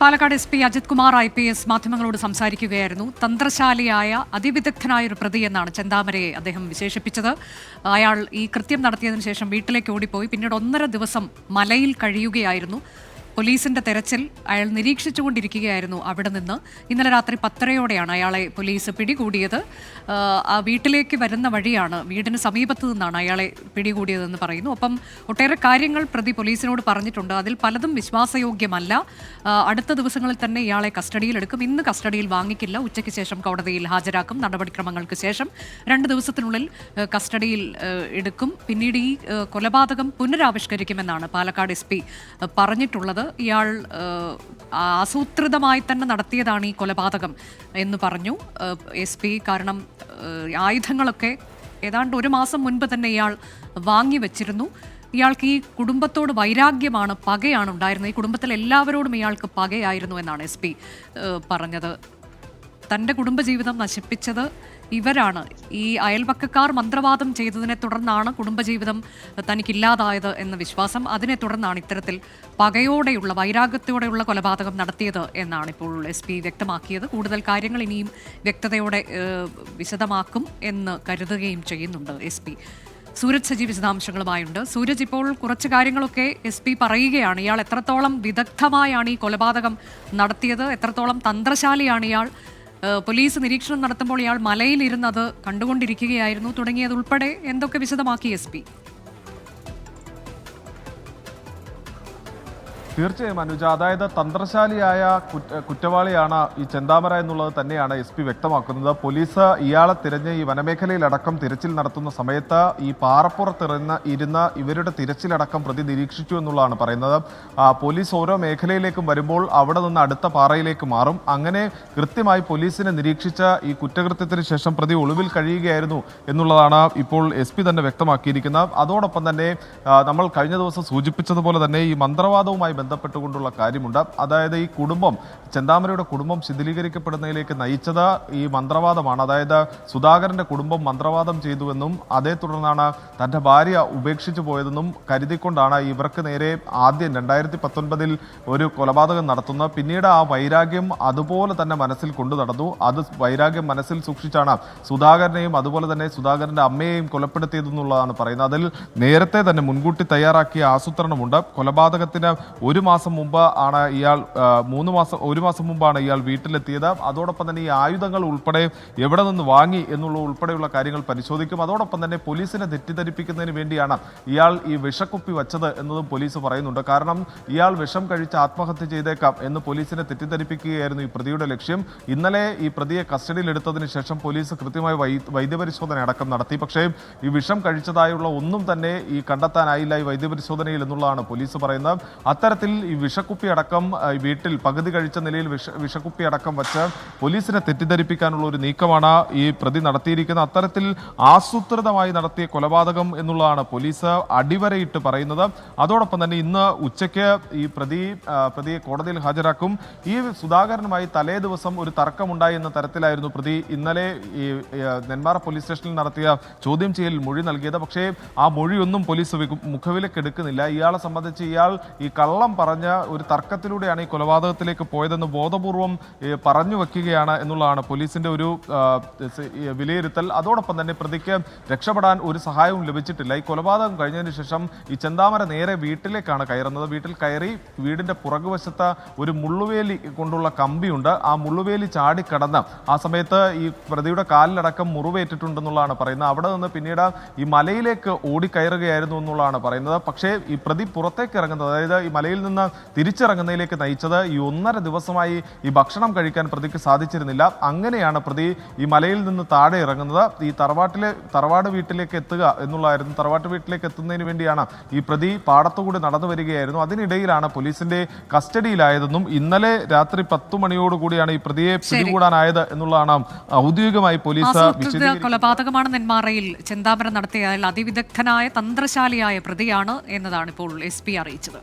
Palakkad SP Ajith Kumar IPS മാധ്യമങ്ങളോട് സംസാരിക്കുകയായിരുന്നു. തന്ത്രശാലിയായ അതിവിദഗ്ധനായ ഒരു പ്രതി എന്നാണ് ചെന്താമരയെ അദ്ദേഹം വിശേഷിപ്പിച്ചത്. അയാൾ ഈ കൃത്യം നടത്തിയതിനു ശേഷം വീട്ടിലേക്ക് ഓടിപ്പോയി. പിന്നീട് 1.5 ദിവസം മലയിൽ കഴിയുകയായിരുന്നു. പോലീസിന്റെ തെരച്ചിൽ അയാൾ നിരീക്ഷിച്ചുകൊണ്ടിരിക്കുകയായിരുന്നു. അവിടെ നിന്ന് ഇന്നലെ രാത്രി 10:30യോടെയാണ് അയാളെ പോലീസ് പിടികൂടിയത്. ആ വീട്ടിലേക്ക് വരുന്ന വഴിയാണ്, വീടിന് സമീപത്ത് നിന്നാണ് അയാളെ പിടികൂടിയതെന്ന് പറയുന്നു. ഒപ്പം ഒട്ടേറെ കാര്യങ്ങൾ പ്രതി പോലീസിനോട് പറഞ്ഞിട്ടുണ്ട്. അതിൽ പലതും വിശ്വാസയോഗ്യമല്ല. അടുത്ത ദിവസങ്ങളിൽ തന്നെ ഇയാളെ കസ്റ്റഡിയിലെടുക്കും. ഇന്ന് കസ്റ്റഡിയിൽ വാങ്ങിക്കില്ല. ഉച്ചയ്ക്ക് ശേഷം കോടതിയിൽ ഹാജരാക്കും. നടപടിക്രമങ്ങൾക്ക് ശേഷം 2 ദിവസത്തിനുള്ളിൽ കസ്റ്റഡിയിൽ എടുക്കും. പിന്നീട് ഈ കൊലപാതകം പുനരാവിഷ്കരിക്കുമെന്നാണ് പാലക്കാട് SP പറഞ്ഞിട്ടുള്ളത്. ഇയാൾ ആസൂത്രിതമായി തന്നെ നടത്തിയതാണ് ഈ കൊലപാതകം എന്ന് പറഞ്ഞു SP. കാരണം ആയുധങ്ങളൊക്കെ ഏതാണ്ട് 1 മാസം മുൻപ് തന്നെ ഇയാൾ വാങ്ങിവെച്ചിരുന്നു. ഇയാൾക്ക് ഈ കുടുംബത്തോട് വൈരാഗ്യമാണ്, പകയാണ് ഉണ്ടായിരുന്നത്. ഈ കുടുംബത്തിലെ എല്ലാവരോടും ഇയാൾക്ക് പകയായിരുന്നു എന്നാണ് SP പറഞ്ഞത്. തൻ്റെ കുടുംബജീവിതം നശിപ്പിച്ചത് ഇവരാണ്. ഈ അയൽപക്കക്കാർ മന്ത്രവാദം ചെയ്തതിനെ തുടർന്നാണ് കുടുംബജീവിതം തനിക്കില്ലാതായത് എന്ന വിശ്വാസം. അതിനെ തുടർന്നാണ് ഇത്തരത്തിൽ പകയോടെയുള്ള, വൈരാഗ്യത്തോടെയുള്ള കൊലപാതകം നടത്തിയത് എന്നാണ് ഇപ്പോൾ SP വ്യക്തമാക്കിയത്. കൂടുതൽ കാര്യങ്ങൾ ഇനിയും വ്യക്തതയോടെ വിശദമാക്കും എന്ന് കരുതുകയും ചെയ്യുന്നുണ്ട് SP. സൂരജ് സജി വിശദാംശങ്ങളുമായുണ്ട്. സൂരജ്, ഇപ്പോൾ കുറച്ച് കാര്യങ്ങളൊക്കെ SP പറയുകയാണ്. ഇയാൾ എത്രത്തോളം വിദഗ്ധമായാണ് ഈ കൊലപാതകം നടത്തിയത്, എത്രത്തോളം തന്ത്രശാലിയാണ് ഇയാൾ, പോലീസ് നിരീക്ഷണം നടത്തുമ്പോൾ ഇയാൾ മലയിലിരുന്നത് കണ്ടുകൊണ്ടിരിക്കുകയായിരുന്നു തുടങ്ങിയതുൾപ്പെടെ എന്തൊക്കെ വിശദമാക്കി SP? തീർച്ചയായും അനുജ, അതായത് തന്ത്രശാലിയായ കുറ്റവാളിയാണ് ഈ ചെന്താമര എന്നുള്ളത് തന്നെയാണ് SP വ്യക്തമാക്കുന്നത്. പോലീസ് ഇയാളെ തിരഞ്ഞ് ഈ വനമേഖലയിലടക്കം തിരച്ചിൽ നടത്തുന്ന സമയത്ത് ഈ പാറപ്പുറത്തിരുന്ന ഇവരുടെ തിരച്ചിലടക്കം പ്രതി നിരീക്ഷിച്ചു എന്നുള്ളതാണ് പറയുന്നത്. പോലീസ് ഓരോ മേഖലയിലേക്കും വരുമ്പോൾ അവിടെ നിന്ന് അടുത്ത പാറയിലേക്ക് മാറും. അങ്ങനെ കൃത്യമായി പോലീസിനെ നിരീക്ഷിച്ച ഈ കുറ്റകൃത്യത്തിന് ശേഷം പ്രതി ഒളിവിൽ കഴിയുകയായിരുന്നു എന്നുള്ളതാണ് ഇപ്പോൾ SP തന്നെ വ്യക്തമാക്കിയിരിക്കുന്നത്. അതോടൊപ്പം തന്നെ നമ്മൾ കഴിഞ്ഞ ദിവസം സൂചിപ്പിച്ചതുപോലെ തന്നെ ഈ മന്ത്രവാദവുമായി ബന്ധപ്പെട്ടുകൊണ്ടുള്ള കാര്യമുണ്ട്. അതായത് ഈ കുടുംബം, ചെന്താമരയുടെ കുടുംബം ശിഥിലീകരിക്കപ്പെടുന്നതിലേക്ക് നയിച്ചത് ഈ മന്ത്രവാദമാണ്. അതായത് സുധാകരന്റെ കുടുംബം മന്ത്രവാദം ചെയ്തുവെന്നും അതേ തുടർന്നാണ് തൻ്റെ ഭാര്യ ഉപേക്ഷിച്ചു പോയതെന്നും കരുതിക്കൊണ്ടാണ് ഇവർക്ക് നേരെ ആദ്യം 2019 ഒരു കൊലപാതകം നടത്തുന്നത്. പിന്നീട് ആ വൈരാഗ്യം അതുപോലെ തന്നെ മനസ്സിൽ കൊണ്ടു നടന്നു. അത് വൈരാഗ്യം മനസ്സിൽ സൂക്ഷിച്ചാണ് സുധാകരനെയും അതുപോലെ തന്നെ സുധാകരന്റെ അമ്മയെയും കൊലപ്പെടുത്തിയതെന്നുള്ളതാണ് പറയുന്നത്. അതിൽ നേരത്തെ തന്നെ മുൻകൂട്ടി തയ്യാറാക്കിയ ആസൂത്രണമുണ്ട്. കൊലപാതകത്തിന് 1 മാസം മുമ്പ് ആണ് ഇയാൾ 1 മാസം മുമ്പാണ് ഇയാൾ വീട്ടിലെത്തിയത്. അതോടൊപ്പം തന്നെ ഈ ആയുധങ്ങൾ ഉൾപ്പെടെ എവിടെ നിന്ന് വാങ്ങി എന്നുള്ള ഉൾപ്പെടെയുള്ള കാര്യങ്ങൾ പരിശോധിക്കും. അതോടൊപ്പം തന്നെ പോലീസിനെ തെറ്റിദ്ധരിപ്പിക്കുന്നതിന് വേണ്ടിയാണ് ഇയാൾ ഈ വിഷക്കുപ്പി വച്ചത് എന്നതും പോലീസ് പറയുന്നുണ്ട്. കാരണം ഇയാൾ വിഷം കഴിച്ച് ആത്മഹത്യ ചെയ്തേക്കാം എന്ന് പോലീസിനെ തെറ്റിദ്ധരിപ്പിക്കുകയായിരുന്നു ഈ പ്രതിയുടെ ലക്ഷ്യം. ഇന്നലെ ഈ പ്രതിയെ കസ്റ്റഡിയിലെടുത്തതിന് ശേഷം പോലീസ് കൃത്യമായി വൈദ്യപരിശോധന അടക്കം നടത്തി. പക്ഷേ ഈ വിഷം കഴിച്ചതായുള്ള ഒന്നും തന്നെ ഈ കണ്ടെത്താനായില്ല ഈ വൈദ്യപരിശോധനയിൽ എന്നുള്ളതാണ് പോലീസ് പറയുന്നത്. അത്തരത്തിൽ ഈ വിഷക്കുപ്പി അടക്കം വീട്ടിൽ പകുതി കഴിച്ച നിലയിൽ വിഷക്കുപ്പി അടക്കം വച്ച് പോലീസിനെ തെറ്റിദ്ധരിപ്പിക്കാനുള്ള ഒരു നീക്കമാണ് ഈ പ്രതി നടത്തിയിരിക്കുന്നത്. അത്തരത്തിൽ ആസൂത്രിതമായി നടത്തിയ കൊലപാതകം എന്നുള്ളതാണ് പോലീസ് അടിവരയിട്ട് പറയുന്നത്. അതോടൊപ്പം തന്നെ ഇന്ന് ഉച്ചയ്ക്ക് ഈ പ്രതിയെ കോടതിയിൽ ഹാജരാക്കും. ഈ സുധാകരനുമായി തലേ ദിവസം ഒരു തർക്കമുണ്ടായി എന്ന തരത്തിലായിരുന്നു പ്രതി ഇന്നലെ ഈ നെന്മാറ പോലീസ് സ്റ്റേഷനിൽ നടത്തിയ ചോദ്യം ചെയ്യലിൽ മൊഴി നൽകിയത്. പക്ഷേ ആ മൊഴിയൊന്നും പോലീസ് മുഖവിലേക്ക് എടുക്കുന്നില്ല. ഇയാളെ സംബന്ധിച്ച് ഇയാൾ ഈ കള്ളം പറഞ്ഞ ഒരു തർക്കത്തിലൂടെയാണ് ഈ കൊലപാതകത്തിലേക്ക് പോയതെന്ന് ബോധപൂർവം പറഞ്ഞു വെക്കുകയാണ് എന്നുള്ളതാണ് പോലീസിന്റെ ഒരു വിലയിരുത്തൽ. അതോടൊപ്പം തന്നെ പ്രതിക്ക് രക്ഷപ്പെടാൻ ഒരു സഹായവും ലഭിച്ചിട്ടില്ല. ഈ കൊലപാതകം കഴിഞ്ഞതിന് ശേഷം ഈ ചെന്താമര നേരെ വീട്ടിലേക്കാണ് കയറുന്നത്. വീട്ടിൽ കയറി വീടിന്റെ പുറകുവശത്ത് ഒരു മുള്ളുവേലി കൊണ്ടുള്ള കമ്പിയുണ്ട്. ആ മുള്ളുവേലി ചാടിക്കടന്ന് ആ സമയത്ത് ഈ പ്രതിയുടെ കാലിലടക്കം മുറിവേറ്റിട്ടുണ്ടെന്നുള്ളതാണ് പറയുന്നത്. അവിടെ നിന്ന് പിന്നീട് ഈ മലയിലേക്ക് ഓടിക്കയറുകയായിരുന്നു എന്നുള്ളതാണ് പറയുന്നത്. പക്ഷേ ഈ പ്രതി പുറത്തേക്ക് ഇറങ്ങുന്നത്, അതായത് ഈ മലയിൽ നിന്ന് തിരിച്ചിറങ്ങുന്നതിലേക്ക് നയിച്ചത് ഈ 1.5 ദിവസമായി ഈ ഭക്ഷണം കഴിക്കാൻ പ്രതിക്ക് സാധിച്ചിരുന്നില്ല. അങ്ങനെയാണ് പ്രതി ഈ മലയിൽ നിന്ന് താഴെ ഇറങ്ങുന്നത്. ഈ തറവാട് വീട്ടിലേക്ക് എത്തുക എന്നുള്ളതായിരുന്നു. തറവാട്ട് വീട്ടിലേക്ക് എത്തുന്നതിന് വേണ്ടിയാണ് ഈ പ്രതി പാടത്തുകൂടി നടന്നു വരികയായിരുന്നു. അതിനിടയിലാണ് പോലീസിന്റെ കസ്റ്റഡിയിലായതെന്നും ഇന്നലെ രാത്രി 10 മണിയോടുകൂടിയാണ് ഈ പ്രതിയെ പിടികൂടാനായത് എന്നുള്ളതാണ് ഔദ്യോഗികമായി പോലീസ് കൊലപാതകമാണ് നെന്മാറയിൽ ചെന്താമര നടത്തിയ അതിവിദഗ്ധനായ തന്ത്രശാലിയായ പ്രതിയാണ് എന്നതാണ് ഇപ്പോൾ SP അറിയിച്ചത്.